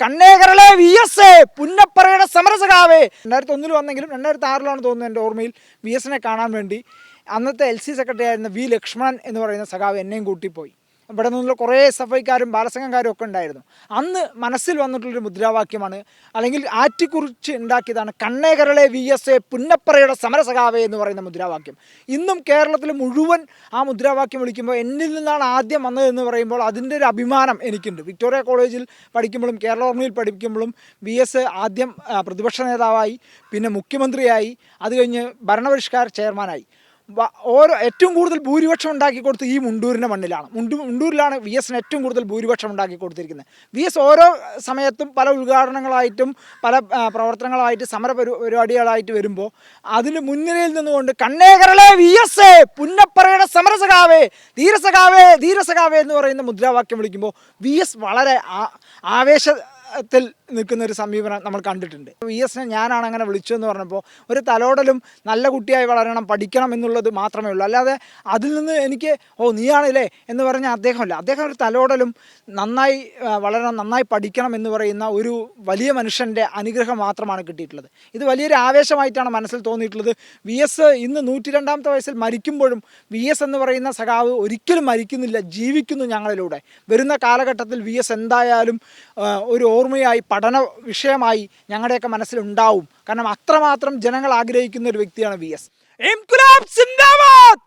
കണ്ണേകരളെ VS പുന്നപ്പറയുടെ സമരസഖാവേ 2001 വന്നെങ്കിലും 2006 തോന്നുന്നു എൻ്റെ ഓർമ്മയിൽ VSനെ കാണാൻ വേണ്ടി അന്നത്തെ LC സെക്രട്ടറി ആയിരുന്ന ലക്ഷ്മണൻ എന്ന് പറയുന്ന സഖാവ് എന്നെയും കൂട്ടിപ്പോയി. ഇവിടെ നിന്നുള്ള കുറേ SFIക്കാരും ബാലസംഘക്കാരും ഒക്കെ ഉണ്ടായിരുന്നു. അന്ന് മനസ്സിൽ വന്നിട്ടുള്ളൊരു മുദ്രാവാക്യമാണ്, അല്ലെങ്കിൽ ആറ്റിക്കുറിച്ച് ഉണ്ടാക്കിയതാണ് കണ്ണേകരളെ VS പുന്നപ്പറയുടെ സമരസഖാവേ എന്ന് പറയുന്ന മുദ്രാവാക്യം. ഇന്നും കേരളത്തിൽ മുഴുവൻ ആ മുദ്രാവാക്യം വിളിക്കുമ്പോൾ എന്നിൽ നിന്നാണ് ആദ്യം വന്നതെന്ന് പറയുമ്പോൾ അതിൻ്റെ ഒരു അഭിമാനം എനിക്കുണ്ട്. വിക്ടോറിയ കോളേജിൽ പഠിക്കുമ്പോഴും കേരള ഓർമ്മയിൽ പഠിക്കുമ്പോഴും VS ആദ്യം പ്രതിപക്ഷ നേതാവായി, പിന്നെ മുഖ്യമന്ത്രിയായി, അത് കഴിഞ്ഞ് ഭരണപരിഷ്കാര ചെയർമാനായി. ഏറ്റവും കൂടുതൽ ഭൂരിപക്ഷം ഉണ്ടാക്കി കൊടുത്ത് ഈ മുണ്ടൂരിൻ്റെ മണ്ണിലാണ്. മുണ്ടൂരിലാണ് VSന് ഏറ്റവും കൂടുതൽ ഭൂരിപക്ഷം ഉണ്ടാക്കി കൊടുത്തിരിക്കുന്നത്. VS ഓരോ സമയത്തും പല ഉദ്ഘാടനങ്ങളായിട്ടും പല പ്രവർത്തനങ്ങളായിട്ട് സമര പരിപാടികളായിട്ട് വരുമ്പോൾ അതിൽ മുൻനിരയിൽ നിന്നുകൊണ്ട് കണ്ണേകരളെ VS പുന്നപ്പറയുടെ സമരസഖാവേ ധീരസഖാവേ ധീരസഖാവേ എന്ന് പറയുന്ന മുദ്രാവാക്യം വിളിക്കുമ്പോൾ VS വളരെ ആവേശത്തിൽ നിൽക്കുന്ന ഒരു സമീപനം നമ്മൾ കണ്ടിട്ടുണ്ട്. VSനെ ഞാനാണ് അങ്ങനെ വിളിച്ചതെന്ന് പറഞ്ഞപ്പോൾ ഒരു തലോടലും നല്ല കുട്ടിയായി വളരണം, പഠിക്കണം എന്നുള്ളത് മാത്രമേ ഉള്ളൂ. അല്ലാതെ അതിൽ നിന്ന് എനിക്ക് നീയാണല്ലേ എന്ന് പറഞ്ഞ അദ്ദേഹമല്ല. അദ്ദേഹം ഒരു തലോടലും നന്നായി വളരണം, നന്നായി പഠിക്കണം എന്ന് പറയുന്ന ഒരു വലിയ മനുഷ്യൻ്റെ അനുഗ്രഹം മാത്രമാണ് കിട്ടിയിട്ടുള്ളത്. ഇത് വലിയൊരു ആവേശമായിട്ടാണ് മനസ്സിൽ തോന്നിയിട്ടുള്ളത്. VS ഇന്ന് 102ാമത്തെ വയസ്സിൽ മരിക്കുമ്പോഴും VS എന്ന് പറയുന്ന സഖാവ് ഒരിക്കലും മരിക്കുന്നില്ല, ജീവിക്കുന്നു ഞങ്ങളിലൂടെ. വരുന്ന കാലഘട്ടത്തിൽ VS എന്തായാലും ഒരു ഓർമ്മയായി, പഠന വിഷയമായി ഞങ്ങളുടെയൊക്കെ മനസ്സിലുണ്ടാവും. കാരണം അത്രമാത്രം ജനങ്ങൾ ആഗ്രഹിക്കുന്ന ഒരു വ്യക്തിയാണ് VS. ഇൻക്ലാബ് സിന്ദാബാദ്.